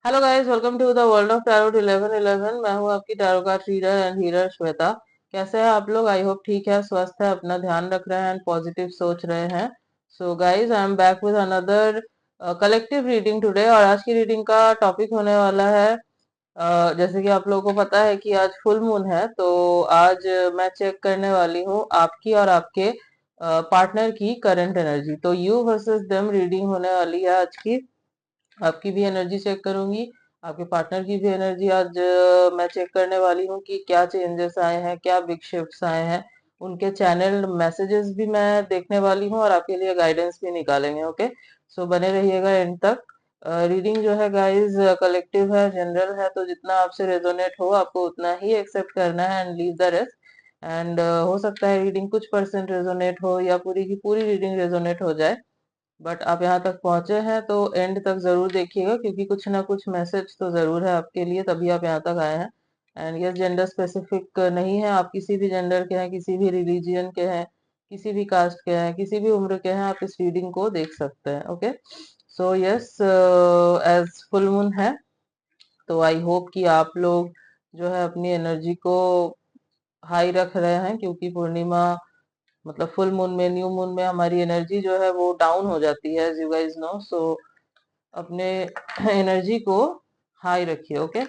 Hello guys, welcome to the world of tarot 1111। मैं हूं आपकी tarot card reader and healer Shweta. कैसे हैं आप लोग? आई होप ठीक है, स्वस्थ है, अपना ध्यान रख रहे हैं एंड पॉजिटिव सोच रहे हैं। So guys, I am back with another collective reading today. और आज की रीडिंग का टॉपिक होने वाला है जैसे कि आप लोगों को पता है कि आज फुल मून है, तो आज मैं चेक करने वाली हूँ आपकी और आपके पार्टनर की करंट एनर्जी। तो यू वर्सेस देम रीडिंग होने वाली है आज की। आपकी भी एनर्जी चेक करूंगी, आपके पार्टनर की भी एनर्जी आज मैं चेक करने वाली हूँ कि क्या चेंजेस आए हैं, क्या बिग शिफ्ट्स आए हैं। उनके चैनल मैसेजेस भी मैं देखने वाली हूँ और आपके लिए गाइडेंस भी निकालेंगे। ओके, सो बने रहिएगा एंड तक। रीडिंग जो है गाइस कलेक्टिव है, जनरल है, तो जितना आपसे रेजोनेट हो आपको उतना ही एक्सेप्ट करना है and leave the rest. And हो सकता है रीडिंग कुछ परसेंट रेजोनेट हो या पूरी की पूरी रीडिंग रेजोनेट हो जाए। बट आप यहाँ तक पहुंचे हैं तो एंड तक जरूर देखिएगा, क्योंकि कुछ ना कुछ मैसेज तो जरूर है आपके लिए, तभी आप यहाँ तक आए हैं। एंड यस, जेंडर स्पेसिफिक नहीं है, आप किसी भी जेंडर के हैं, किसी भी रिलीजियन के हैं, किसी भी कास्ट के हैं, किसी भी उम्र के हैं, आप इस रीडिंग को देख सकते हैं। Okay, so yes, as full moon है तो आई होप कि आप लोग जो है अपनी एनर्जी को हाई रख रहे हैं, क्योंकि पूर्णिमा मतलब फुल मून में, न्यू मून में हमारी एनर्जी जो है वो डाउन हो जाती है, as you guys know. So अपने एनर्जी को हाई रखिए। Okay,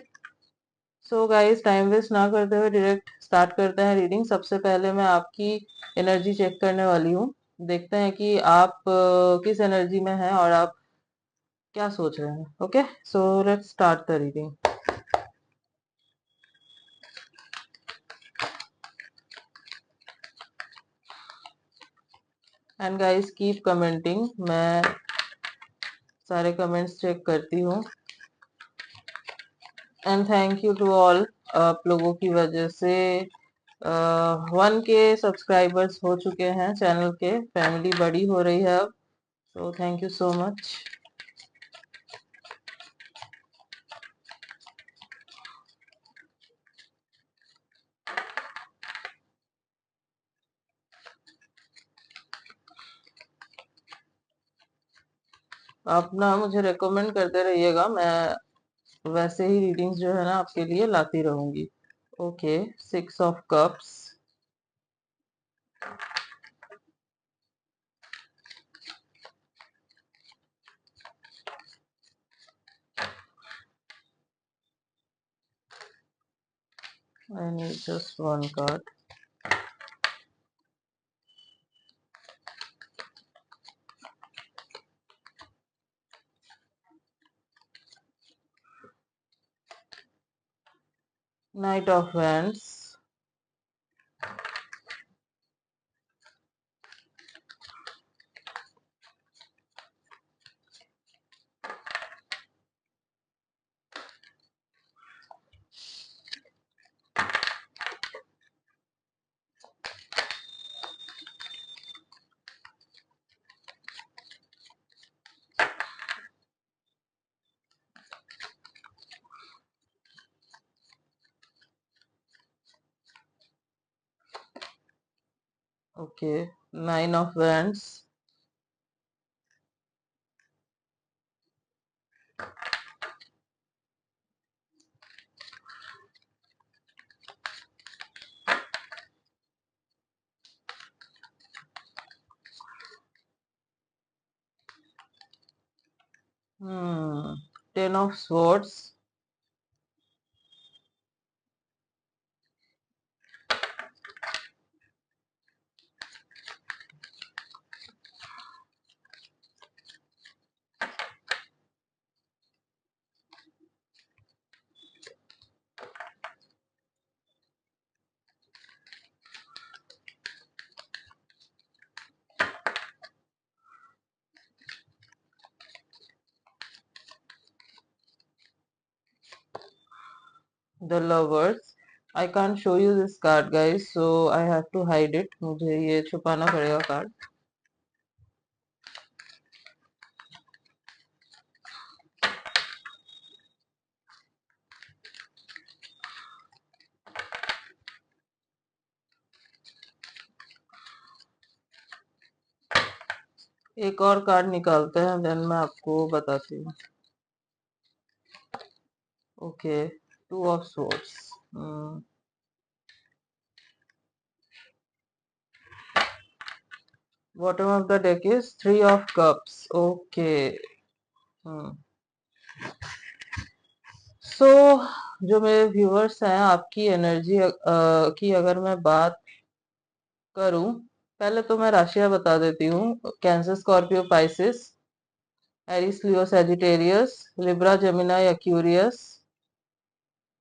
so guys time waste ना करते हुए डायरेक्ट स्टार्ट करते हैं रीडिंग। सबसे पहले मैं आपकी एनर्जी चेक करने वाली हूँ। देखते हैं कि आप किस एनर्जी में हैं और आप क्या सोच रहे हैं। Okay, so let's start the reading. And guys keep commenting, मैं सारे कमेंट्स चेक करती हूँ। And thank you to all, आप लोगों की वजह से 1K सब्सक्राइबर्स हो चुके हैं चैनल के, फैमिली बड़ी हो रही है अब। तो थैंक यू सो मच। आप ना मुझे रेकमेंड करते रहिएगा, मैं वैसे ही रीडिंग्स जो है ना आपके लिए लाती रहूंगी। Okay, 6 of cups, I need just one card. Knight of wands, okay, 9 of wands, hmm 10 of swords, the lovers. I can't show you this card guys, so I have to hide it, मुझे ये छुपाना पड़ेगा card. एक और card निकालते हैं, then मैं आपको बताती हूँ। Okay, two of swords. Bottom of the deck is three of cups. Okay. So जो मेरे व्यूअर्स हैं, आपकी एनर्जी की अगर मैं बात करूं, पहले तो मैं राशियां बता देती हूँ. Cancer, Scorpio, Pisces, Aries, Leo, Sagittarius, Libra, Gemini, Aquarius.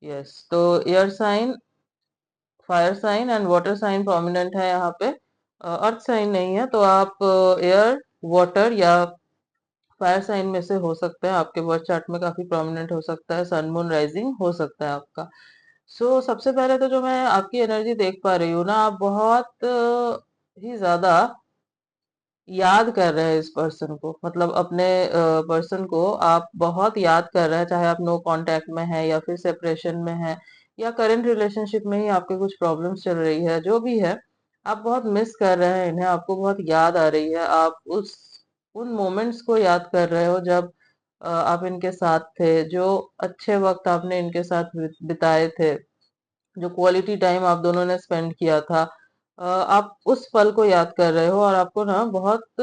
Yes, तो air sign, fire sign and water sign prominent है यहाँ पे. अर्थ साइन नहीं है, तो आप एयर, वाटर या फायर साइन में से हो सकते हैं. आपके बर्थ चार्ट में काफी प्रोमिनेंट हो सकता है. सन, मून, राइजिंग हो सकता है आपका. सबसे पहले तो जो मैं आपकी एनर्जी देख पा रही हूँ ना, आप बहुत ही ज्यादा याद कर रहे हैं इस पर्सन को. मतलब अपने पर्सन को आप बहुत याद कर रहे हैं, चाहे आप नो कांटेक्ट में है या फिर सेपरेशन में है या करंट रिलेशनशिप में ही आपके कुछ प्रॉब्लम्स चल रही है. जो भी है, आप बहुत मिस कर रहे हैं इन्हें. आपको बहुत याद आ रही है. आप उन मोमेंट्स को याद कर रहे हो जब आप इनके साथ थे, जो अच्छे वक्त आपने इनके साथ बिताए थे, जो क्वालिटी टाइम आप दोनों ने स्पेंड किया था. आप उस पल को याद कर रहे हो और आपको ना बहुत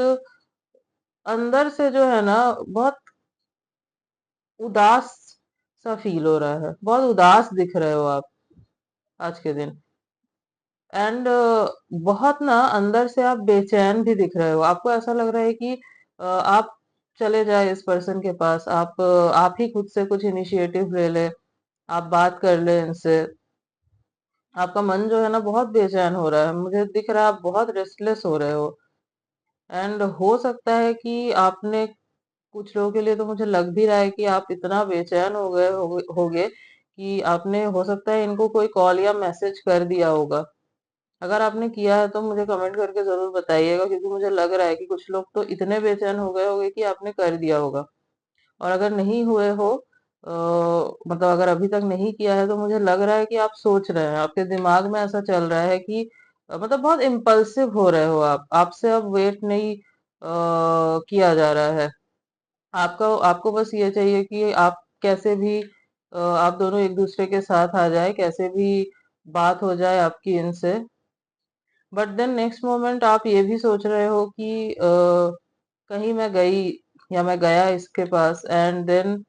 अंदर से जो है ना, बहुत उदास सा फील हो रहा है. बहुत उदास दिख रहे हो आप आज के दिन. एंड बहुत ना अंदर से आप बेचैन भी दिख रहे हो. आपको ऐसा लग रहा है कि आप चले जाए इस पर्सन के पास. आप ही खुद से कुछ इनिशिएटिव ले ले, आप बात कर ले इनसे. आपका मन जो है ना, बहुत बेचैन हो रहा है. मुझे दिख रहा है आप बहुत रेस्टलेस हो रहे हो. एंड हो सकता है कि आपने, कुछ लोगों के लिए तो मुझे लग भी रहा है कि आप इतना बेचैन होगे कि आपने, हो सकता है इनको कोई कॉल या मैसेज कर दिया होगा. अगर आपने किया है तो मुझे कमेंट करके जरूर बताइएगा, क्योंकि मुझे लग रहा है कि कुछ लोग तो इतने बेचैन हो गए होंगे कि आपने कर दिया होगा. और अगर नहीं हुए हो, मतलब अगर अभी तक नहीं किया है, तो मुझे लग रहा है कि आप सोच रहे हैं. आपके दिमाग में ऐसा चल रहा है कि मतलब बहुत इम्पल्सिव हो रहे हो आप. आपसे अब वेट नहीं किया जा रहा है. आपको बस ये चाहिए कि आप कैसे भी आप दोनों एक दूसरे के साथ आ जाए, कैसे भी बात हो जाए आपकी इनसे. बट देन नेक्स्ट मोमेंट आप ये भी सोच रहे हो कि कहीं मैं गई या मैं गया इसके पास, एंड देन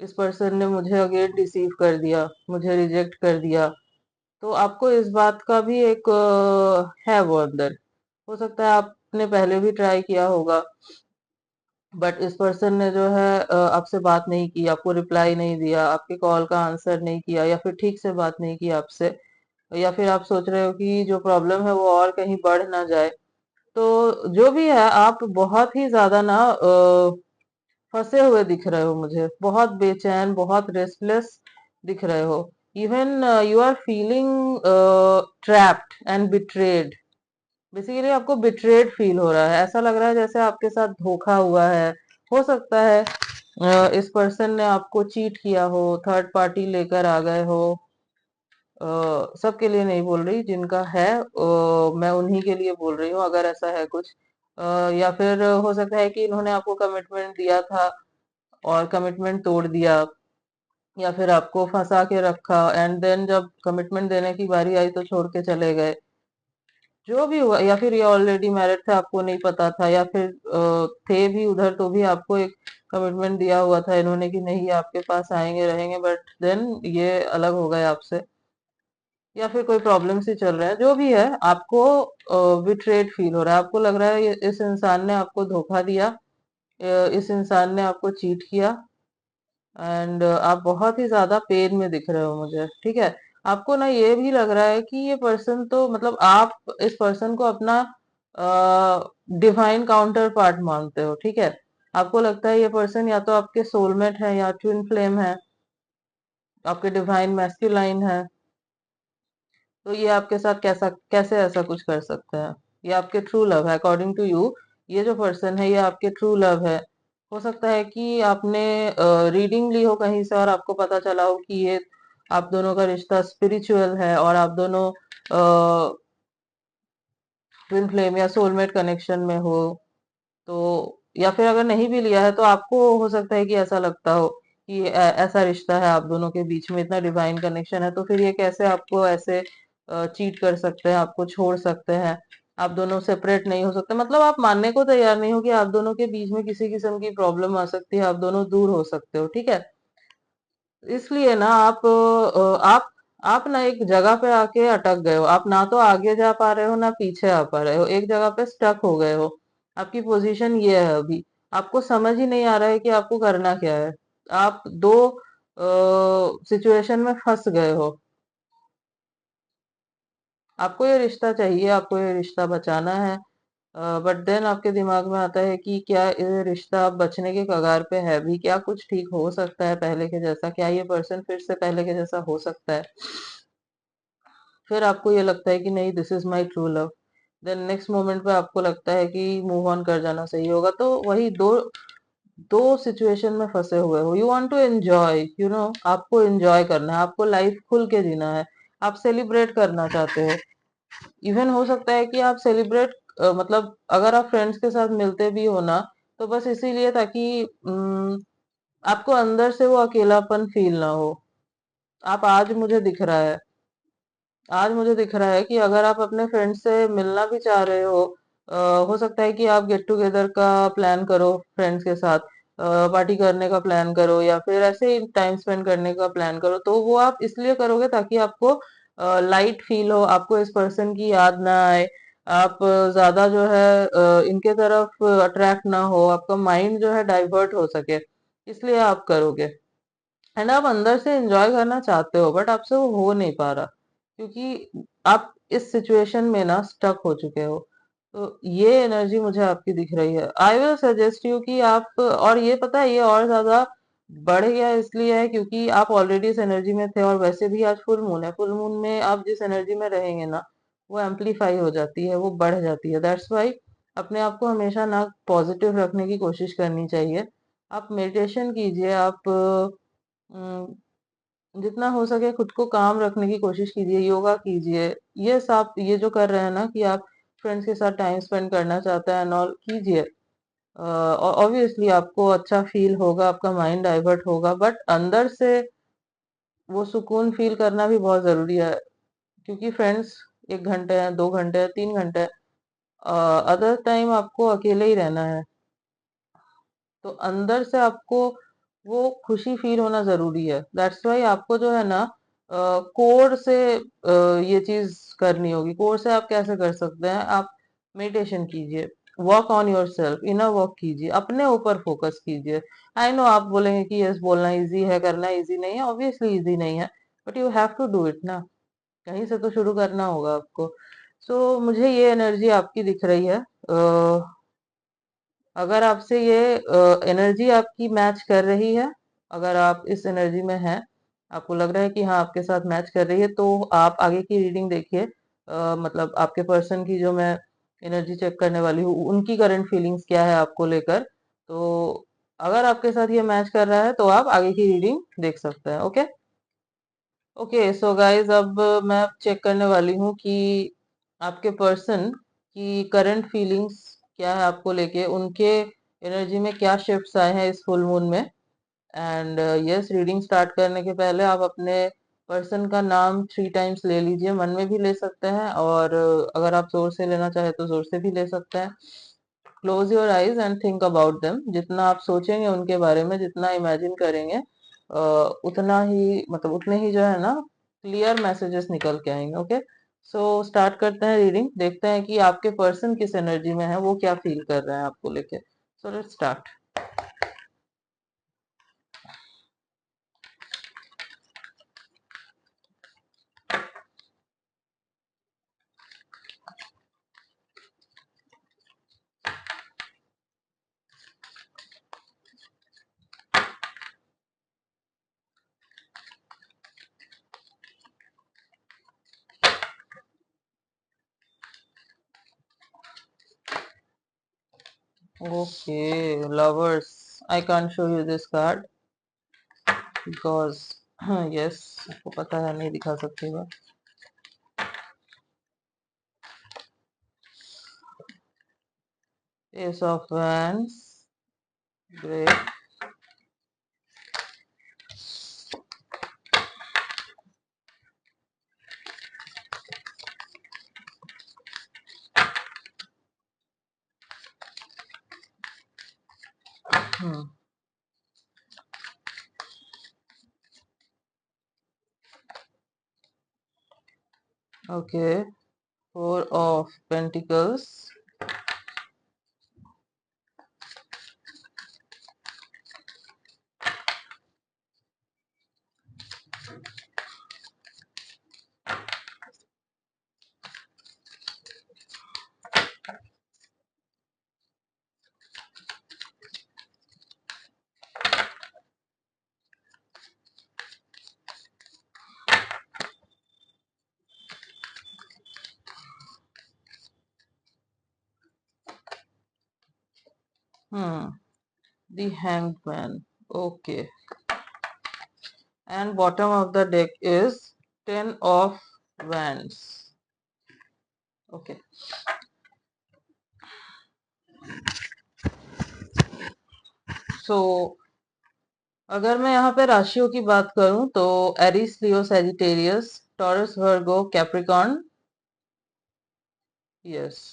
इस पर्सन ने मुझे अगेन डिसीव कर दिया, मुझे रिजेक्ट कर दिया. तो आपको इस बात का भी एक है वो अंदर. हो सकता है आपने पहले भी ट्राई किया होगा, बट इस पर्सन ने जो है आपसे बात नहीं की, आपको रिप्लाई नहीं दिया, आपके कॉल का आंसर नहीं किया, या फिर ठीक से बात नहीं की आपसे. या फिर आप सोच रहे हो कि जो प्रॉब्लम है वो और कहीं बढ़ ना जाए. तो जो भी है, आप बहुत ही ज्यादा ना फंसे हुए दिख रहे हो मुझे. बहुत बेचैन, बहुत रेस्टलेस दिख रहे हो. Even you are feeling trapped and betrayed. Basically आपको बिट्रेड फील हो रहा है. ऐसा लग रहा है जैसे आपके साथ धोखा हुआ है. हो सकता है इस पर्सन ने आपको चीट किया हो, थर्ड पार्टी लेकर आ गए हो. सबके लिए नहीं बोल रही, जिनका है मैं उन्हीं के लिए बोल रही हूँ, अगर ऐसा है कुछ. या फिर हो सकता है कि इन्होंने आपको कमिटमेंट दिया था और कमिटमेंट तोड़ दिया, या फिर आपको फंसा के रखा, एंड देन जब कमिटमेंट देने की बारी आई तो छोड़ के चले गए. जो भी हुआ, या फिर ये ऑलरेडी मैरिड थे, आपको नहीं पता था, या फिर थे भी उधर तो भी आपको एक कमिटमेंट दिया हुआ था इन्होंने कि नहीं, ये आपके पास आएंगे रहेंगे, बट देन ये अलग हो गए आपसे. या फिर कोई प्रॉब्लम ही चल रहा है. जो भी है, आपको बिट्रेड फील हो रहा है. आपको लग रहा है इस इंसान ने आपको धोखा दिया, इस इंसान ने आपको चीट किया. एंड आप बहुत ही ज्यादा पेन में दिख रहे हो मुझे. ठीक है. आपको ना ये भी लग रहा है कि ये पर्सन तो, मतलब आप इस पर्सन को अपना डिवाइन काउंटर पार्ट मानते हो. ठीक है. आपको लगता है ये पर्सन या तो आपके सोलमेट है या ट्विन फ्लेम है, आपके डिवाइन मैस्कुलाइन है. तो ये आपके साथ कैसा, कैसे ऐसा कुछ कर सकते हैं? ये आपके ट्रू लव है अकॉर्डिंग टू यू. ये जो पर्सन है ये आपके ट्रू लव है. हो सकता है कि आपने रीडिंग ली हो कहीं से और आपको पता चला हो कि ये आप दोनों का रिश्ता स्पिरिचुअल है और आप दोनों ट्विन फ्लेम या सोलमेट कनेक्शन में हो. तो या फिर अगर नहीं भी लिया है तो आपको हो सकता है कि ऐसा लगता हो कि ऐसा रिश्ता है आप दोनों के बीच में, इतना डिवाइन कनेक्शन है, तो फिर ये कैसे आपको ऐसे चीट कर सकते हैं, आपको छोड़ सकते हैं, आप दोनों सेपरेट नहीं हो सकते, मतलब आप मानने को तैयार नहीं हो कि आप दोनों के बीच में किसी किस्म की प्रॉब्लम आ सकती है, आप दोनों दूर हो सकते हो, ठीक है। इसलिए ना आप ना एक जगह पे आके अटक गए हो, आप ना तो आगे जा पा रहे हो ना पीछे आ पा रहे हो, एक जगह पे स्टक हो गए हो। आपकी पोजीशन ये है अभी, आपको समझ ही नहीं आ रहा है कि आपको करना क्या है। आप दो सिचुएशन में फंस गए हो। आपको ये रिश्ता चाहिए, आपको ये रिश्ता बचाना है, बट देन आपके दिमाग में आता है कि क्या ये रिश्ता अब बचने के कगार पे है भी, क्या कुछ ठीक हो सकता है पहले के जैसा, क्या ये पर्सन फिर से पहले के जैसा हो सकता है। फिर आपको ये लगता है कि नहीं, this is my true love. Then next moment पे आपको लगता है कि मूव ऑन कर जाना सही होगा। तो वही दो दो सिचुएशन में फंसे हुए हो। You want to enjoy, you know, आपको एंजॉय करना है, आपको लाइफ खुल के जीना है, आप सेलिब्रेट करना चाहते हो। इवन हो सकता है कि आप सेलिब्रेट, मतलब अगर आप फ्रेंड्स के साथ मिलते भी हो ना, तो बस इसीलिए ताकि आपको अंदर से वो अकेलापन फील ना हो। आप आज मुझे दिख रहा है कि अगर आप अपने फ्रेंड से मिलना भी चाह रहे हो, हो सकता है कि आप गेट टुगेदर का प्लान करो फ्रेंड्स के साथ, पार्टी करने का प्लान करो, या फिर ऐसे ही टाइम स्पेंड करने का प्लान करो, तो वो आप इसलिए करोगे ताकि आपको लाइट फील हो, आपको इस पर्सन की याद ना आए, आप ज्यादा जो है इनके तरफ अट्रैक्ट ना हो, आपका माइंड जो है डाइवर्ट हो सके, इसलिए आप करोगे। एंड आप अंदर से एंजॉय करना चाहते हो, बट आपसे वो हो नहीं पा रहा, क्योंकि आप इस सिचुएशन में ना स्टक हो चुके हो। तो ये एनर्जी मुझे आपकी दिख रही है। आई विल सजेस्ट यू कि आप, और ये पता है ये और ज्यादा बढ़ गया इसलिए है क्योंकि आप ऑलरेडी इस एनर्जी में थे, और वैसे भी आज फुल मून है, फुल मून में आप जिस एनर्जी में रहेंगे ना, वो एम्पलीफाई हो जाती है, वो बढ़ जाती है। दैट्स वाई अपने आप को हमेशा ना पॉजिटिव रखने की कोशिश करनी चाहिए। आप मेडिटेशन कीजिए, आप जितना हो सके खुद को काम रखने की कोशिश कीजिए, योगा कीजिए। ये सब ये जो कर रहे हैं ना कि आप फ्रेंड्स के साथ टाइम स्पेंड करना चाहते हैं एंड ऑल, कीजिए। ऑब्वियसली आपको अच्छा फील होगा, आपका माइंड डाइवर्ट होगा, बट अंदर से वो सुकून फील करना भी बहुत जरूरी है, क्योंकि फ्रेंड्स 1 घंटे है, 2 घंटे है, 3 घंटे है, अदर टाइम आपको अकेले ही रहना है। तो अंदर से आपको वो खुशी फील होना जरूरी है। दैट्स वाई आपको जो है ना कोर से ये चीज करनी होगी। कोर से आप कैसे कर सकते हैं, आप मेडिटेशन कीजिए, work on your self, inner work कीजिए, अपने ऊपर फोकस कीजिए। आई नो आप बोलेंगे कि यस, बोलना इजी है, करना इजी नहीं है। ऑब्वियसली इजी नहीं है, but you have to do it ना, कहीं से तो शुरू करना होगा आपको। सो मुझे ये एनर्जी आपकी दिख रही है। अगर आपसे ये एनर्जी आपकी मैच कर रही है, अगर आप इस एनर्जी में हैं, आपको लग रहा है कि हाँ आपके साथ मैच कर रही है, तो आप आगे की रीडिंग देखिए। मतलब आपके पर्सन की जो मैं एनर्जी चेक करने वाली हूँ, उनकी करंट फीलिंग्स क्या है आपको लेकर। तो अगर आपके साथ ये मैच कर रहा है तो आप आगे की रीडिंग देख सकते हैं। ओके, ओके, सो गाइज अब मैं चेक करने वाली हूँ कि आपके पर्सन की करंट फीलिंग्स क्या है आपको लेके, उनके एनर्जी में क्या शिफ्ट्स आए हैं इस फुल मून में। एंड यस, रीडिंग स्टार्ट करने के पहले आप अपने पर्सन का नाम 3 टाइम्स ले लीजिए, मन में भी ले सकते हैं, और अगर आप जोर से लेना चाहे तो जोर से भी ले सकते हैं। Close your eyes and think about them. जितना आप सोचेंगे उनके बारे में, जितना इमेजिन करेंगे, उतना ही, मतलब उतने ही जो है ना क्लियर मैसेजेस निकल के आएंगे। ओके, सो स्टार्ट करते हैं रीडिंग, देखते हैं कि आपके पर्सन किस एनर्जी में है, वो क्या फील कर रहे हैं आपको लेके। सो let's start. Okay, lovers, I can't show you this card because yes, आपको पता है नहीं दिखा सकती मैं। S of wands, great, Okay, Four of Pentacles. The Hanged Man. Okay. And bottom of the deck is Ten of Wands. Okay. So अगर मैं यहाँ पे राशियों की बात करूं तो Aries, Leo, Sagittarius, Taurus, Virgo, Capricorn. Yes.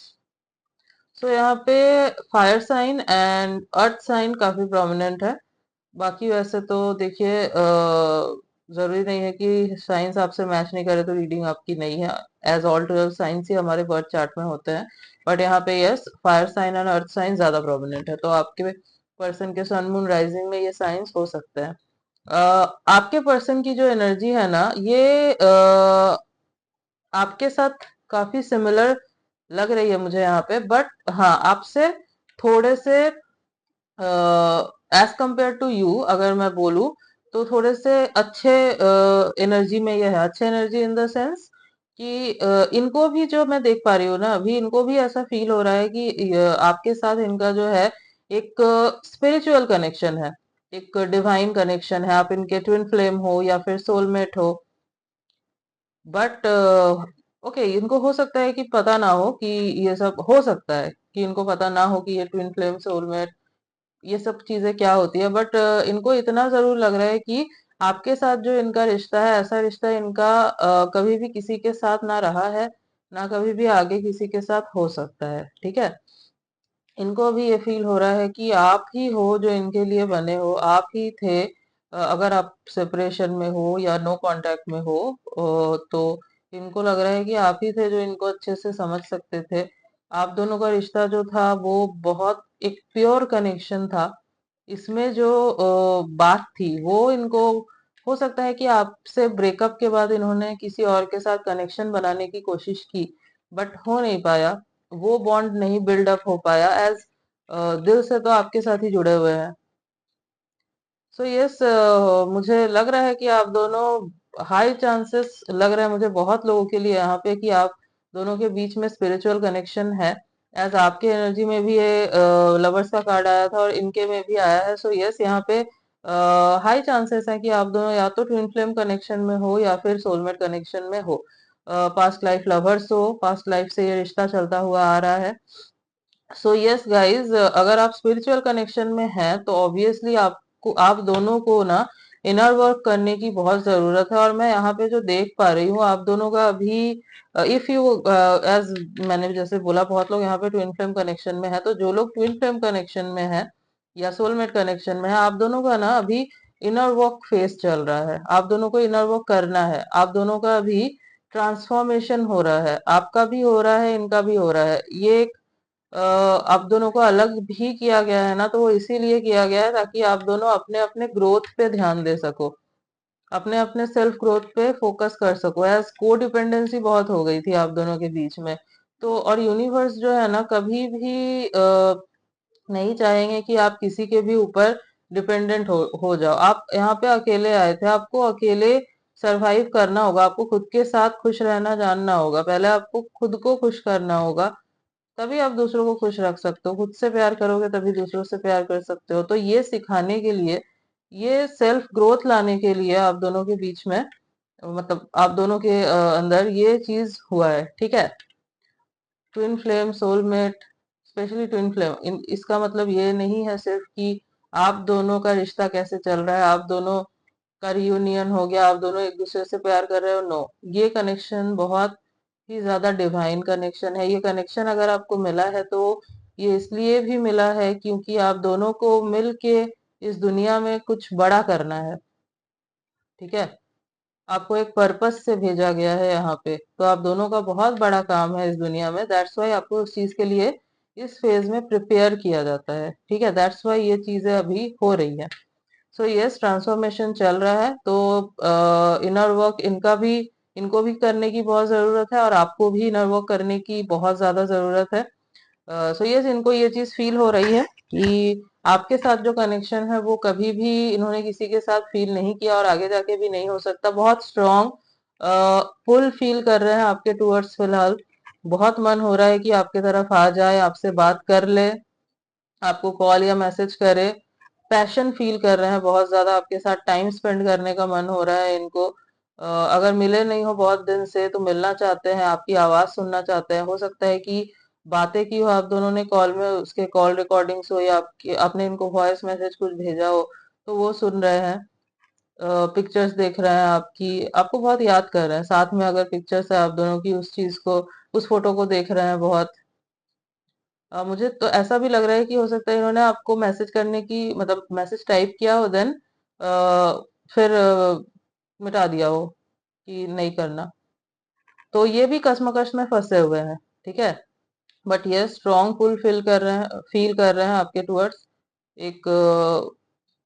So यहाँ पे fire sign and earth sign काफी प्रोमिनेंट है। बाकी वैसे तो देखिए जरूरी नहीं है कि साइंस आपसे मैच नहीं करे तो रीडिंग आपकी नहीं है। एज ऑल 12 साइंस ही हमारे बर्थ चार्ट में होते हैं। बट यहाँ पे yes, fire sign and earth sign ज्यादा प्रोमिनेंट है, तो आपके पर्सन के सन मून राइजिंग में ये साइंस हो सकते हैं। आपके पर्सन की जो एनर्जी है ना, ये आपके साथ काफी सिमिलर लग रही है मुझे यहाँ पे। बट हाँ, आपसे थोड़े से एज कंपेयर टू यू अगर मैं बोलूं तो थोड़े से अच्छे एनर्जी में ये है। अच्छे एनर्जी इन द सेंस कि इनको भी जो मैं देख पा रही हूँ ना, अभी इनको भी ऐसा फील हो रहा है कि आपके साथ इनका जो है एक स्पिरिचुअल कनेक्शन है, एक डिवाइन कनेक्शन है। आप इनके ट्विन फ्लेम हो या फिर सोलमेट हो। बट ओके, इनको हो सकता है कि पता ना हो कि ये सब हो सकता है, कि इनको पता ना हो कि ये ट्विन फ्लेम, सोलमेट, ये सब चीजें क्या होती है। बट इनको इतना जरूर लग रहा है कि आपके साथ जो इनका रिश्ता है, ऐसा रिश्ता इनका कभी भी किसी के साथ ना रहा है, ना कभी भी आगे किसी के साथ हो सकता है। ठीक है। इनको भी ये फील हो रहा है कि आप ही हो जो इनके लिए बने हो, आप ही थे। अगर आप सेपरेशन में हो या नो कांटेक्ट में हो, तो इनको लग रहा है कि आप ही थे जो इनको अच्छे से समझ सकते थे। आप दोनों का रिश्ता जो था वो बहुत एक प्योर कनेक्शन था। इसमें जो बात थी वो इनको हो सकता है कि आपसे ब्रेकअप के बाद इन्होंने किसी और के साथ कनेक्शन बनाने की कोशिश की, बट हो नहीं पाया। वो बॉन्ड नहीं बिल्ड अप हो पाया। एज दिल से तो आपके साथ ही जुड़े हुए हैं। सो यस, मुझे लग रहा है कि आप दोनों हाई चांसेस लग रहा है मुझे बहुत लोगों के लिए यहाँ पे कि आप दोनों के बीच में स्पिरिचुअल कनेक्शन है। एज आपके एनर्जी में भी ये लवर्स का कार्ड आया था और इनके में भी आया है। सो यस, यहाँ पे हाई चांसेस है कि आप दोनों या तो ट्विन फ्लेम कनेक्शन में हो या फिर सोलमेट कनेक्शन में हो। पास्ट लाइफ लवर्स हो, पास्ट लाइफ से ये रिश्ता चलता हुआ आ रहा है। सो यस गाइज, अगर आप स्पिरिचुअल कनेक्शन में हैं तो ऑब्वियसली आपको, आप दोनों को ना इनर वर्क करने की बहुत जरूरत है। और मैं यहाँ पे जो देख पा रही हूँ आप दोनों का अभी, इफ यू एज मैंने जैसे बोला, बहुत लोग यहाँ पे ट्विन फ्लेम कनेक्शन में है। तो जो लोग ट्विन फ्लेम कनेक्शन में है या सोलमेट कनेक्शन में है, आप दोनों का ना अभी इनर वर्क फेस चल रहा है। आप दोनों को इनर वर्क करना है। आप दोनों का अभी ट्रांसफॉर्मेशन हो रहा है, आपका भी हो रहा है, इनका भी हो रहा है। ये आप दोनों को अलग भी किया गया है ना, तो वो इसीलिए किया गया है ताकि आप दोनों अपने अपने ग्रोथ पे ध्यान दे सको, अपने अपने सेल्फ ग्रोथ पे फोकस कर सको। एज को डिपेंडेंसी बहुत हो गई थी आप दोनों के बीच में। तो और यूनिवर्स जो है ना, कभी भी नहीं चाहेंगे कि आप किसी के भी ऊपर डिपेंडेंट हो जाओ। आप यहाँ पे अकेले आए थे, आपको अकेले सरवाइव करना होगा। आपको खुद के साथ खुश रहना जानना होगा। पहले आपको खुद को खुश करना होगा, तभी आप दूसरों को खुश रख सकते हो। खुद से प्यार करोगे तभी दूसरों से प्यार कर सकते हो। तो ये सिखाने के लिए, ये सेल्फ ग्रोथ लाने के लिए आप दोनों के बीच में, मतलब आप दोनों के अंदर ये चीज हुआ है। ठीक है। Twin flame, soulmate, specially twin flame, इसका मतलब ये नहीं है सिर्फ कि आप दोनों का रिश्ता कैसे चल रहा है, आप दोनों का रियूनियन हो गया, आप दोनों एक दूसरे से प्यार कर रहे हो। नो, ये कनेक्शन बहुत ही ज्यादा डिवाइन कनेक्शन है। ये कनेक्शन अगर आपको मिला है तो ये इसलिए भी मिला है क्योंकि आप दोनों को मिल के इस दुनिया में कुछ बड़ा करना है। ठीक है। आपको एक पर्पस से भेजा गया है यहाँ पे, तो आप दोनों का बहुत बड़ा काम है इस दुनिया में। दैट्स वाई आपको उस चीज के लिए इस फेज में प्रिपेयर किया जाता है, ठीक है। दैट्स वाई ये चीजें अभी हो रही है। सो यस, ट्रांसफॉर्मेशन चल रहा है, तो इनर वर्क इनको भी करने की बहुत जरूरत है, और आपको भी इनर वर्क करने की बहुत ज्यादा जरूरत है। सो यस, इनको ये चीज फील हो रही है कि आपके साथ जो कनेक्शन है वो कभी भी इन्होंने किसी के साथ फील नहीं किया, और आगे जाके भी नहीं हो सकता। बहुत स्ट्रॉन्ग पुल फील कर रहे हैं आपके टूवर्ड्स फिलहाल। बहुत मन हो रहा है कि आपके तरफ आ जाए, आपसे बात कर ले, आपको कॉल या मैसेज करे। पैशन फील कर रहे हैं बहुत ज्यादा, आपके साथ टाइम स्पेंड करने का मन हो रहा है इनको। अगर मिले नहीं हो बहुत दिन से तो मिलना चाहते हैं, आपकी आवाज सुनना चाहते हैं। हो सकता है कि बातें की हो आप दोनों ने कॉल में, उसके कॉल रिकॉर्डिंग्स हो, या आपके आपने इनको वॉइस मैसेज कुछ भेजा हो, तो वो सुन रहे हैं। पिक्चर्स देख रहे हैं आपकी, आपको बहुत याद कर रहे हैं। साथ में अगर पिक्चर्स है आप दोनों की, उस चीज को, उस फोटो को देख रहे हैं बहुत। मुझे तो ऐसा भी लग रहा है कि हो सकता है इन्होंने आपको मैसेज करने की, मतलब मैसेज टाइप किया हो, देन फिर मिटा दिया हो कि नहीं करना। तो ये भी कश्मकश में फंसे हुए हैं, ठीक है। बट ये स्ट्रॉन्ग पुल फील कर रहे हैं आपके टुवर्ड्स। एक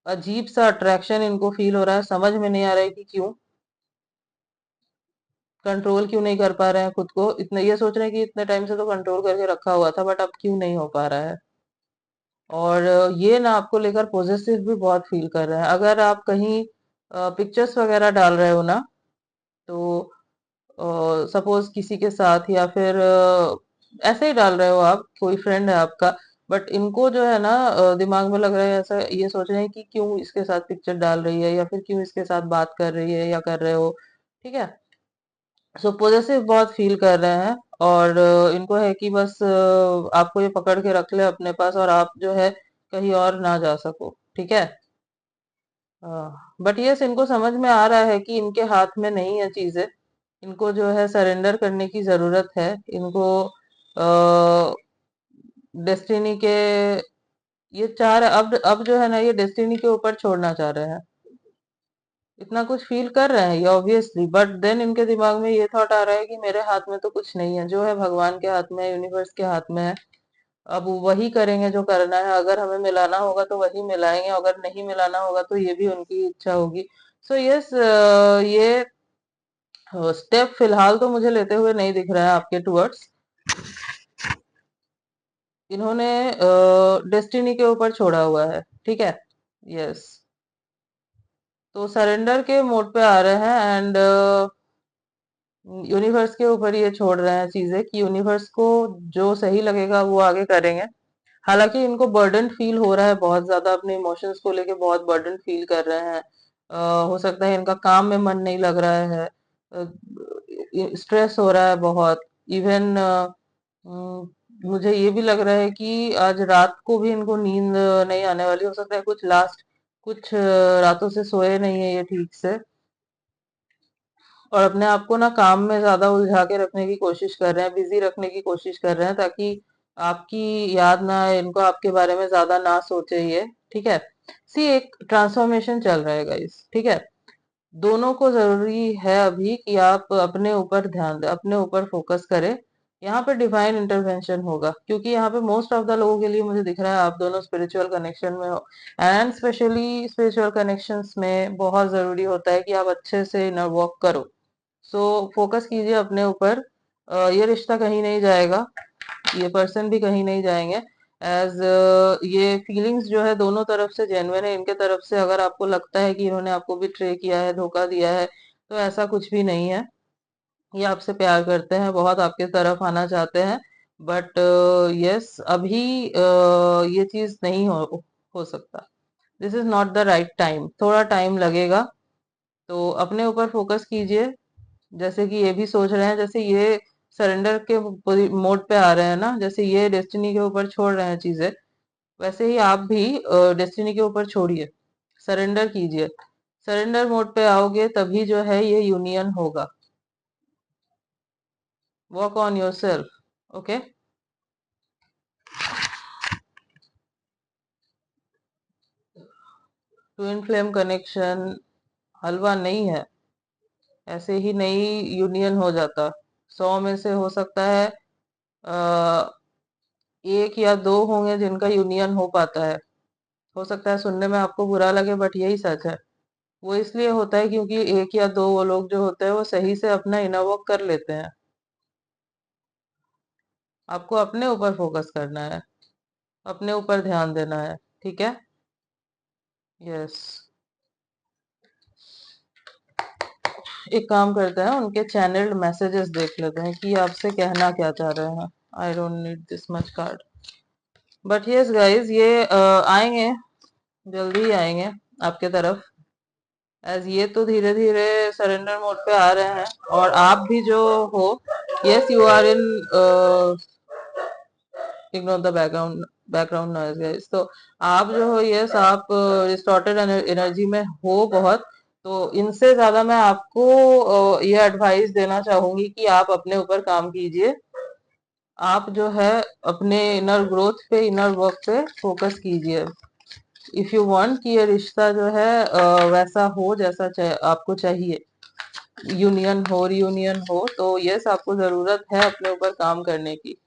अजीब सा अट्रैक्शन इनको फील हो रहा है, समझ में नहीं आ रहा है कि क्यों, कंट्रोल क्यों नहीं कर पा रहे हैं खुद को। इतने ये सोच रहे हैं कि इतने टाइम से तो कंट्रोल करके रखा हुआ था, बट अब क्यों नहीं हो पा रहा है। और ये ना आपको लेकर पॉजिटिव भी बहुत फील कर रहे हैं। अगर आप कहीं पिक्चर्स वगैरह डाल रहे हो ना, तो सपोज किसी के साथ, या फिर ऐसे ही डाल रहे हो आप, कोई फ्रेंड है आपका, बट इनको जो है ना दिमाग में लग रहा है, ऐसा ये सोच रहे हैं कि क्यों इसके साथ पिक्चर डाल रही है, या फिर क्यों इसके साथ बात कर रही है या कर रहे हो, ठीक है। सो पॉजिटिव बहुत फील कर रहे हैं, और इनको है कि बस आपको ये पकड़ के रख ले अपने पास, और आप जो है कहीं और ना जा सको, ठीक है। बट यस, इनको समझ में आ रहा है कि इनके हाथ में नहीं है चीजें। इनको जो है सरेंडर करने की जरूरत है। इनको डेस्टिनी के, ये चाह रहे, अब जो है ना, ये डेस्टिनी के ऊपर छोड़ना चाह रहे हैं। इतना कुछ फील कर रहे हैं ये ऑब्वियसली, बट देन इनके दिमाग में ये थॉट आ रहा है कि मेरे हाथ में तो कुछ नहीं है, जो है भगवान के हाथ में है, यूनिवर्स के हाथ में है। अब वही करेंगे जो करना है। अगर हमें मिलाना होगा तो वही मिलाएंगे, अगर नहीं मिलाना होगा तो ये भी उनकी इच्छा होगी। सो यस, ये स्टेप फिलहाल तो मुझे लेते हुए नहीं दिख रहा है आपके टुवर्ड्स। इन्होंने डेस्टिनी के ऊपर छोड़ा हुआ है, ठीक है। यस, तो सरेंडर के मोड पे आ रहे हैं, एंड यूनिवर्स के ऊपर ये छोड़ रहे हैं चीजें, कि यूनिवर्स को जो सही लगेगा वो आगे करेंगे। हालांकि इनको बर्डन फील हो रहा है बहुत ज्यादा, अपने इमोशंस को लेके बहुत बर्डन फील कर रहे हैं। हो सकता है इनका काम में मन नहीं लग रहा है, स्ट्रेस हो रहा है बहुत। इवन मुझे ये भी लग रहा है कि आज रात को भी इनको नींद नहीं आने वाली। हो सकता है कुछ रातों से सोए नहीं है ये ठीक से, और अपने आप को ना काम में ज्यादा उलझा के रखने की कोशिश कर रहे हैं, बिजी रखने की कोशिश कर रहे हैं, ताकि आपकी याद ना आए, इनको आपके बारे में ज्यादा ना सोचे ये, ठीक है। सी, एक ट्रांसफॉर्मेशन चल रहा है गाइस, ठीक है। दोनों को जरूरी है अभी कि आप अपने ऊपर ध्यान दें, अपने ऊपर फोकस करें। यहाँ पे डिवाइन इंटरवेंशन होगा, क्योंकि यहाँ पे मोस्ट ऑफ द लोगों के लिए मुझे दिख रहा है आप दोनों स्पिरिचुअल कनेक्शन में हो, एंड स्पेशली स्पिरिचुअल कनेक्शंस में बहुत जरूरी होता है कि आप अच्छे से इनर वॉक करो। सो फोकस कीजिए अपने ऊपर। ये रिश्ता कहीं नहीं जाएगा, ये पर्सन भी कहीं नहीं जाएंगे। एज ये फीलिंग्स जो है दोनों तरफ से जेन्युइन है इनके तरफ से। अगर आपको लगता है कि इन्होंने आपको बिट्रे किया है, धोखा दिया है, तो ऐसा कुछ भी नहीं है। ये आपसे प्यार करते हैं, बहुत आपके तरफ आना चाहते हैं। बट यस, अभी ये चीज नहीं हो सकता। This is not the right time, थोड़ा टाइम लगेगा। तो अपने ऊपर फोकस कीजिए। जैसे कि ये भी सोच रहे हैं, जैसे ये सरेंडर के मोड पे आ रहे हैं ना, जैसे ये डेस्टिनी के ऊपर छोड़ रहे हैं चीजें, वैसे ही आप भी डेस्टिनी के ऊपर छोड़िए, सरेंडर कीजिए। सरेंडर मोड पे आओगे तभी जो है ये यूनियन होगा। Work on yourself, okay. Twin flame connection हलवा नहीं है। ऐसे ही नई यूनियन हो जाता। 100 में से हो सकता है आ, एक या दो होंगे जिनका यूनियन हो पाता है। हो सकता है सुनने में आपको बुरा लगे, बट यही सच है। वो इसलिए होता है क्योंकि एक या दो वो लोग जो होते हैं वो सही से अपना इनर वर्क कर लेते हैं। आपको अपने ऊपर फोकस करना है, अपने ऊपर ध्यान देना है। ठीक है। यस। एक काम करते हैं, उनके चैनल्ड मैसेजेस देख लेते हैं कि आपसे कहना क्या चाह रहे हैं। I don't need this much card, but yes guys, ये आएंगे, जल्दी ही आएंगे आपके तरफ। एज ये तो धीरे धीरे सरेंडर मोड पे आ रहे हैं, और आप भी जो हो, yes you are in, ignore the background noise guys. तो आप जो हो, यस आप डिस्टॉर्टेड एनर्जी में हो बहुत। तो इनसे ज्यादा मैं आपको ये एडवाइस देना चाहूंगी कि आप अपने ऊपर काम कीजिए। आप जो है अपने इनर ग्रोथ पे, इनर वर्क पे फोकस कीजिए। इफ यू वांट कि ये रिश्ता जो है वैसा हो जैसा आपको चाहिए, यूनियन हो, रियूनियन हो, तो यस आपको जरूरत है अपने ऊपर काम करने की।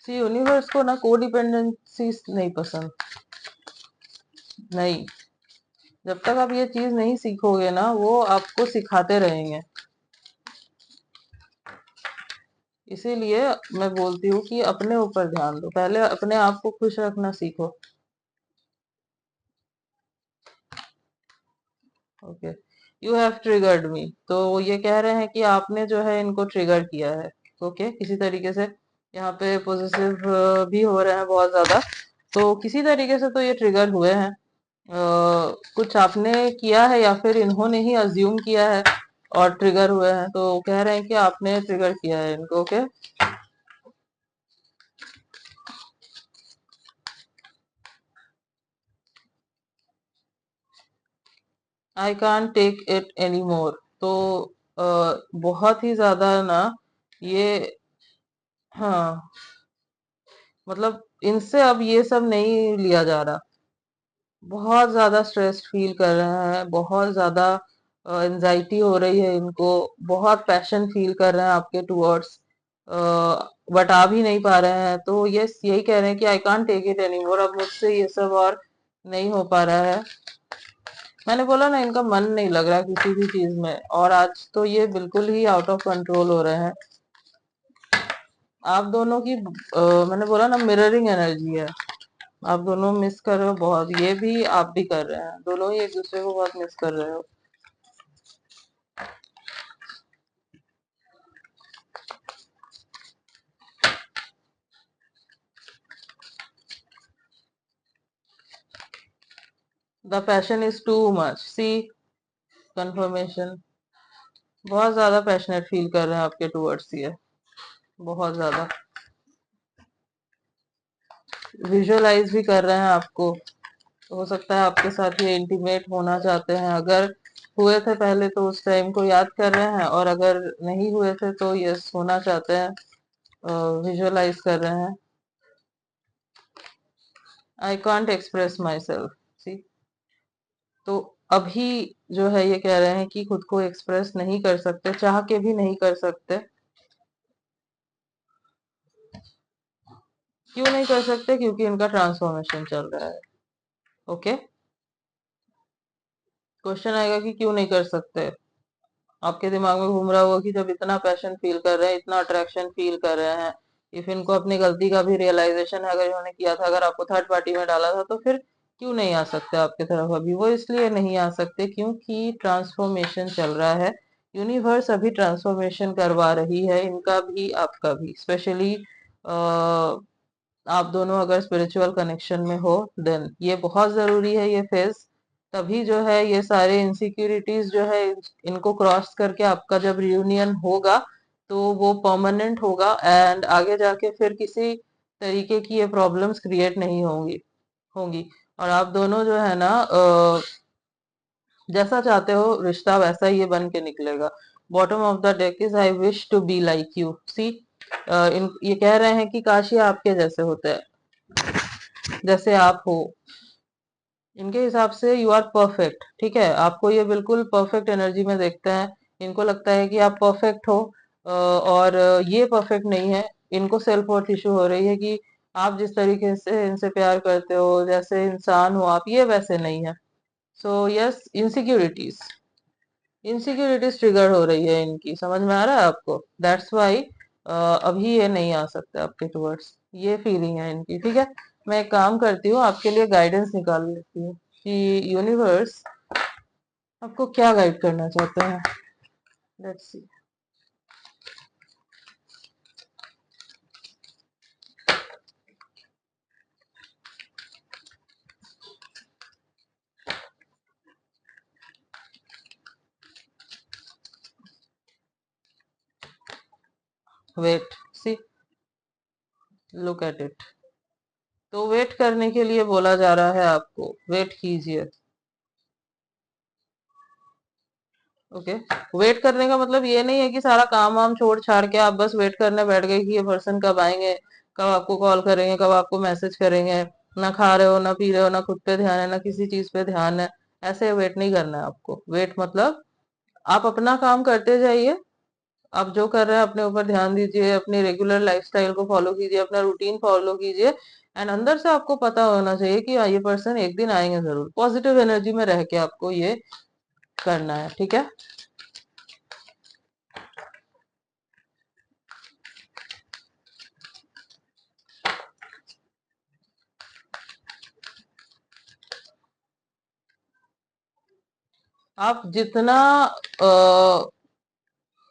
सी यूनिवर्स को ना कोडिपेंडेंसी नहीं पसंद। नहीं, जब तक आप ये चीज नहीं सीखोगे ना, वो आपको सिखाते रहेंगे। इसीलिए मैं बोलती हूँ कि अपने ऊपर ध्यान दो, पहले अपने आप को खुश रखना सीखो। ओके, यू हैव ट्रिगर्ड मी, तो वो ये कह रहे हैं कि आपने जो है इनको ट्रिगर किया है। ओके, किसी तरीके से यहाँ पे पॉजिटिव भी हो रहे हैं बहुत ज्यादा, तो किसी तरीके से तो ये ट्रिगर हुए हैं। कुछ आपने किया है या फिर इन्होंने ही अज्यूम किया है और ट्रिगर हुए हैं, तो कह रहे हैं कि आपने ट्रिगर किया है इनको। Okay, I can't take it any more. तो बहुत ही ज्यादा ना ये, हाँ, मतलब इनसे अब ये सब नहीं लिया जा रहा। बहुत ज्यादा स्ट्रेस फील कर रहे हैं, बहुत ज्यादा एंजाइटी हो रही है इनको, बहुत पैशन फील कर रहे हैं आपके टुवर्ड्स, बट आ भी नहीं पा रहे हैं। तो ये यही कह रहे हैं कि I can't take it any more, अब मुझसे ये सब और नहीं हो पा रहा है। मैंने बोला ना, इनका मन नहीं लग रहा किसी भी चीज में, और आज तो ये बिल्कुल ही आउट ऑफ कंट्रोल हो रहे हैं। आप दोनों की मैंने बोला ना, मिररिंग एनर्जी है। आप दोनों मिस कर रहे हो बहुत, ये भी आप भी कर रहे हैं, दोनों ही एक दूसरे को बहुत मिस कर रहे हो। The passion is too much, see, confirmation. बहुत ज्यादा पैशनेट फील कर रहे हैं आपके टुवर्ड्स ये, बहुत ज्यादा विजुअलाइज भी कर रहे हैं आपको। हो सकता है आपके साथ ये इंटीमेट होना चाहते हैं, अगर हुए थे पहले तो उस टाइम को याद कर रहे हैं, और अगर नहीं हुए थे तो यस होना चाहते हैं, विजुअलाइज कर रहे हैं। I can't express myself, see. तो अभी जो है ये कह रहे हैं कि खुद को एक्सप्रेस नहीं कर सकते, चाह के भी नहीं कर सकते। क्यों नहीं कर सकते? क्योंकि इनका ट्रांसफॉर्मेशन चल रहा है। ओके, क्वेश्चन आएगा कि क्यों नहीं कर सकते। आपके दिमाग में घूम रहा होगा कि जब इतना पैशन फील कर रहे हैं, इतना अट्रैक्शन फील कर रहे हैं, इफ इनको अपनी गलती का भी रियलाइजेशन है, अगर इन्होंने किया था, अगर आपको थर्ड पार्टी में डाला था, तो फिर क्यों नहीं आ सकते आपके तरफ अभी? वो इसलिए नहीं आ सकते क्योंकि ट्रांसफॉर्मेशन चल रहा है। यूनिवर्स अभी ट्रांसफॉर्मेशन करवा रही है, इनका भी आपका भी, स्पेशली आप दोनों अगर स्पिरिचुअल कनेक्शन में हो, देन ये बहुत जरूरी है ये फेज। तभी जो है ये सारे इनसिक्योरिटीज जो है इनको क्रॉस करके आपका जब रियूनियन होगा, तो वो परमानेंट होगा, एंड आगे जाके फिर किसी तरीके की ये प्रॉब्लम्स क्रिएट नहीं होंगी। और आप दोनों जो है ना, जैसा चाहते हो रिश्ता वैसा ही ये बन के निकलेगा। Bottom of the deck is I wish to be like you, see. ये कह रहे हैं कि काश ये आपके जैसे होते हैं, जैसे आप हो। इनके हिसाब से यू आर परफेक्ट, ठीक है, आपको ये बिल्कुल परफेक्ट एनर्जी में देखते हैं। इनको लगता है कि आप परफेक्ट हो, और ये परफेक्ट नहीं है। इनको सेल्फ वर्थ इशू हो रही है कि आप जिस तरीके से इनसे प्यार करते हो, जैसे इंसान हो आप, ये वैसे नहीं है। So yes, insecurities, insecurities trigger हो रही है इनकी, समझ में आ रहा है आपको? दैट्स वाई अभी ये नहीं आ सकते आपके टुवर्ड्स, ये फीलिंग है इनकी, ठीक है। मैं एक काम करती हूँ, आपके लिए गाइडेंस निकाल लेती हूँ कि यूनिवर्स आपको क्या गाइड करना चाहते हैं। Let's see. Wait, see, look at it. तो वेट करने के लिए बोला जा रहा है आपको, वेट कीजिए। ओके, वेट करने का मतलब ये नहीं है कि सारा काम वाम छोड़ छाड़ के आप बस वेट करने बैठ गए कि ये पर्सन कब आएंगे, कब आपको कॉल करेंगे, कब आपको मैसेज करेंगे। ना खा रहे हो, ना पी रहे हो, ना खुद पे ध्यान है, ना किसी चीज पे ध्यान है। ऐसे वेट नहीं करना है आपको। वेट मतलब आप अपना काम करते जाइए, आप जो कर रहे हैं अपने ऊपर ध्यान दीजिए, अपनी रेगुलर लाइफस्टाइल को फॉलो कीजिए, अपना रूटीन फॉलो कीजिए। एंड अंदर से आपको पता होना चाहिए कि हाँ, ये पर्सन एक दिन आएंगे जरूर। पॉजिटिव एनर्जी में रह के आपको ये करना है, ठीक है। आप जितना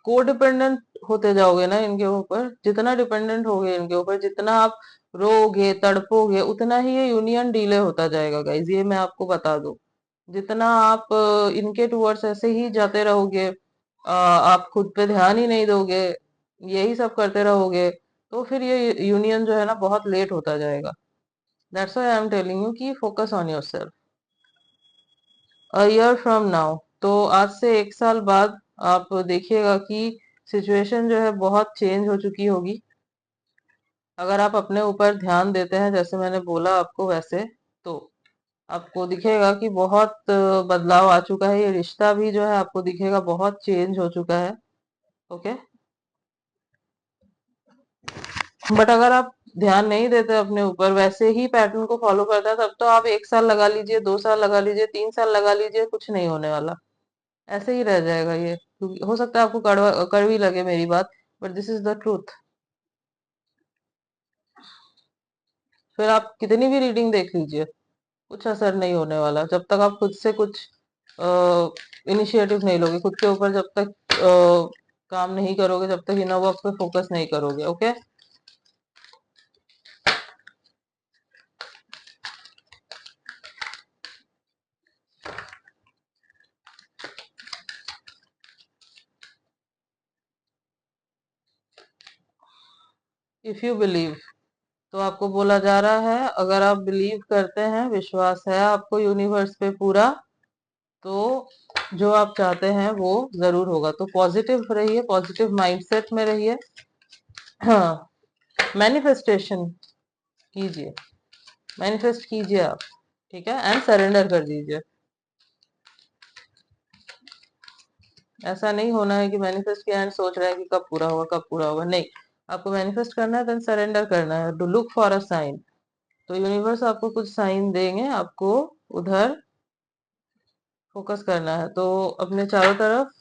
को डिपेंडेंट होते जाओगे ना इनके ऊपर, जितना डिपेंडेंट होगे इनके ऊपर, जितना आप रोगे तड़पोगे, उतना ही ये यूनियन डिले होता जाएगा गाइज, ये मैं आपको बता दूं। जितना आप इनके टूवर्ड्स ऐसे ही जाते रहोगे, आप खुद पे ध्यान ही नहीं दोगे, यही सब करते रहोगे, तो फिर ये यूनियन जो है ना बहुत लेट होता जाएगा। That's why I am telling you कि focus on yourself. A year from now, तो आज से 1 साल बाद आप देखिएगा कि सिचुएशन जो है बहुत चेंज हो चुकी होगी। अगर आप अपने ऊपर ध्यान देते हैं जैसे मैंने बोला आपको वैसे, तो आपको दिखेगा कि बहुत बदलाव आ चुका है। ये रिश्ता भी जो है आपको दिखेगा बहुत चेंज हो चुका है। ओके, बट अगर आप ध्यान नहीं देते अपने ऊपर, वैसे ही पैटर्न को फॉलो करते हैं, तब तो आप 1 साल लगा लीजिए, 2 साल लगा लीजिए, 3 साल लगा लीजिए, कुछ नहीं होने वाला। ऐसे ही रह जाएगा ये, क्योंकि हो सकता है आपको कड़वी लगे मेरी बात, but this is the truth. फिर आप कितनी भी रीडिंग देख लीजिए, कुछ असर नहीं होने वाला जब तक आप खुद से कुछ इनिशिएटिव नहीं लोगे, खुद के ऊपर जब तक काम नहीं करोगे, जब तक इनर वर्क पे फोकस नहीं करोगे। ओके, इफ यू बिलीव, तो आपको बोला जा रहा है अगर आप बिलीव करते हैं, विश्वास है आपको यूनिवर्स पे पूरा, तो जो आप चाहते हैं वो जरूर होगा। तो पॉजिटिव रहिए, पॉजिटिव माइंडसेट में रहिए। हाँ, मैनिफेस्टेशन कीजिए, मैनिफेस्ट कीजिए आप, ठीक है, एंड सरेंडर कर दीजिए। ऐसा नहीं होना है कि मैनिफेस्ट किया एंड सोच रहे हैं कि कब पूरा होगा, कब पूरा होगा, नहीं। आपको मैनिफेस्ट करना है, देन सरेंडर करना है, to look for a sign. तो यूनिवर्स आपको कुछ साइन देंगे, आपको उधर फोकस करना है। तो अपने चारों तरफ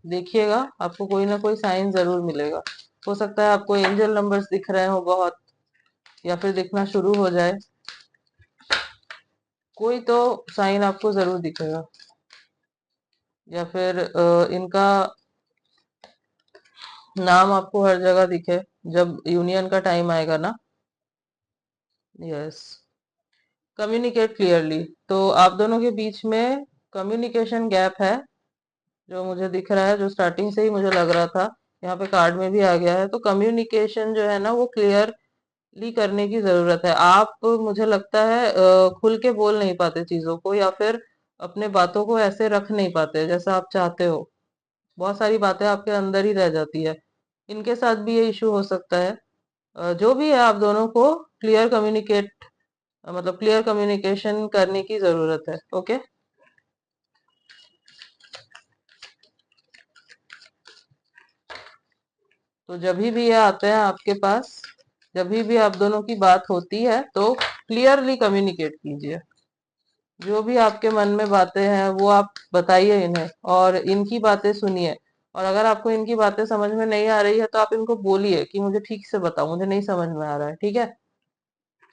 देखिएगा, आपको कोई ना कोई साइन जरूर मिलेगा। हो सकता है आपको एंजल नंबर्स दिख रहे हो बहुत, या फिर दिखना शुरू हो जाए, कोई तो साइन आपको जरूर दिखेगा। या फिर इनका नाम आपको हर जगह दिखे जब यूनियन का टाइम आएगा ना। Yes, communicate clearly. तो आप दोनों के बीच में कम्युनिकेशन गैप है, जो मुझे दिख रहा है, जो स्टार्टिंग से ही मुझे लग रहा था, यहाँ पे कार्ड में भी आ गया है। तो कम्युनिकेशन जो है ना वो क्लियरली करने की जरूरत है। आप, मुझे लगता है खुल के बोल नहीं पाते चीजों को, या फिर अपने बातों को ऐसे रख नहीं पाते जैसा आप चाहते हो। बहुत सारी बातें आपके अंदर ही रह जाती है। इनके साथ भी ये इशू हो सकता है। जो भी है, आप दोनों को क्लियर कम्युनिकेट मतलब क्लियर कम्युनिकेशन करने की जरूरत है। ओके, तो जब भी ये आते हैं आपके पास, जब भी आप दोनों की बात होती है तो क्लियरली कम्युनिकेट कीजिए। जो भी आपके मन में बातें हैं वो आप बताइए इन्हें, और इनकी बातें सुनिए। और अगर आपको इनकी बातें समझ में नहीं आ रही है तो आप इनको बोलिए कि मुझे ठीक से बताओ, मुझे नहीं समझ में आ रहा है, ठीक है।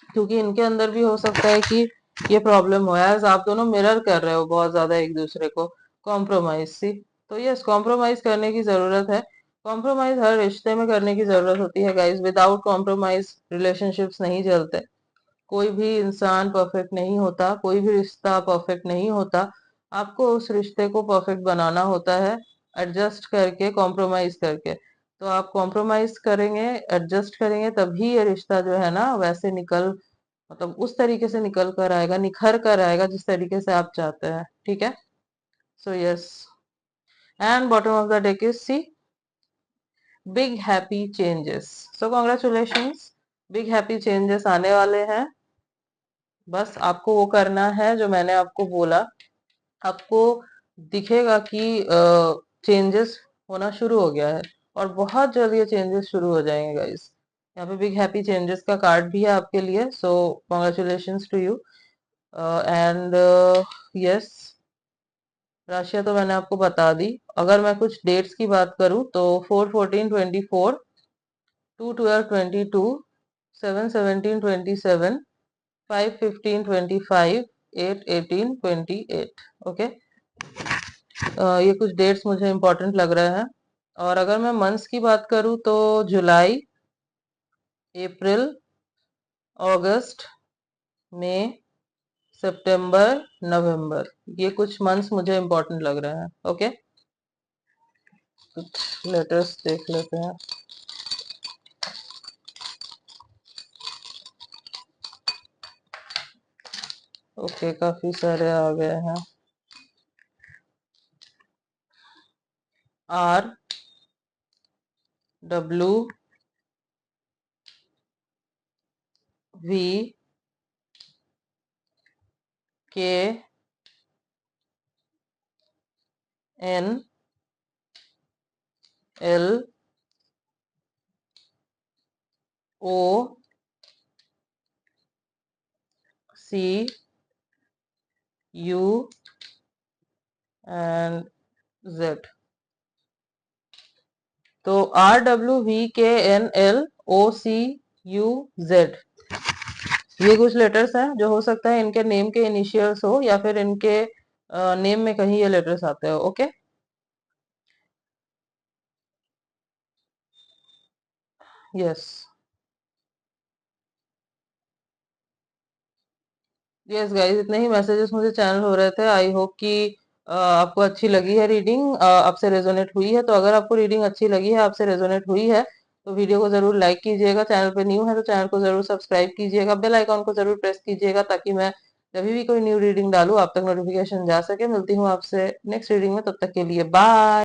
क्योंकि इनके अंदर भी हो सकता है कि ये प्रॉब्लम हो, एज आप दोनों मिरर कर रहे हो बहुत ज्यादा एक दूसरे को, कॉम्प्रोमाइज सी। तो यस, कॉम्प्रोमाइज करने की जरूरत है। कॉम्प्रोमाइज हर रिश्ते में करने की जरूरत होती है गाइस। विदाउट कॉम्प्रोमाइज रिलेशनशिप्स नहीं चलते। कोई भी इंसान परफेक्ट नहीं होता, कोई भी रिश्ता परफेक्ट नहीं होता। आपको उस रिश्ते को परफेक्ट बनाना होता है, एडजस्ट करके, कॉम्प्रोमाइज करके। तो आप कॉम्प्रोमाइज करेंगे, एडजस्ट करेंगे, तभी ये रिश्ता जो है ना वैसे निकल, मतलब उस तरीके से निकल कर आएगा, निखर कर आएगा जिस तरीके से आप चाहते हैं, ठीक है। So yes, and bottom of the deck is see, big happy changes. So congratulations, big happy changes आने वाले हैं। बस आपको वो करना है जो मैंने आपको बोला। आपको दिखेगा कि चेंजेस होना शुरू हो गया है, और बहुत जल्द ये चेंजेस शुरू हो जाएंगे गाइस। यहाँ पे बिग हैप्पी चेंजेस का कार्ड भी है आपके लिए। So congratulations to you. And yes, राशियां तो मैंने आपको बता दी। अगर मैं कुछ डेट्स की बात करूं तो 4/14/24, 2/12/22, 7/17/27, 5/15/25, 8/18/28। ओके, ये कुछ डेट्स मुझे इंपॉर्टेंट लग रहे हैं। और अगर मैं मंथ्स की बात करूं तो जुलाई, अप्रैल, अगस्त, मई, सितंबर, नवंबर, ये कुछ मंथ्स मुझे इंपॉर्टेंट लग रहे हैं। ओके, कुछ लेटर्स देख लेते हैं। ओके, काफी सारे आ गए हैं। R, W, V, K, N, L, O, C, U and Z. तो RWVKNLOCUZ, ये कुछ लेटर्स हैं जो हो सकता है इनके नेम के इनिशियल्स हो, या फिर इनके नेम में कहीं ये लेटर्स आते हो। ओके, यस, यस गाइस, इतने ही मैसेजेस मुझे चैनल हो रहे थे। आई होप कि आपको अच्छी लगी है रीडिंग, आपसे रेजोनेट हुई है। तो अगर आपको रीडिंग अच्छी लगी है, आपसे रेजोनेट हुई है, तो वीडियो को जरूर लाइक कीजिएगा। चैनल पे न्यू है तो चैनल को जरूर सब्सक्राइब कीजिएगा, बेल आइकॉन को जरूर प्रेस कीजिएगा, ताकि मैं जब भी कोई न्यू रीडिंग डालूं आप तक नोटिफिकेशन जा सके। मिलती हूँ आपसे नेक्स्ट रीडिंग में, तब तक के लिए बाय।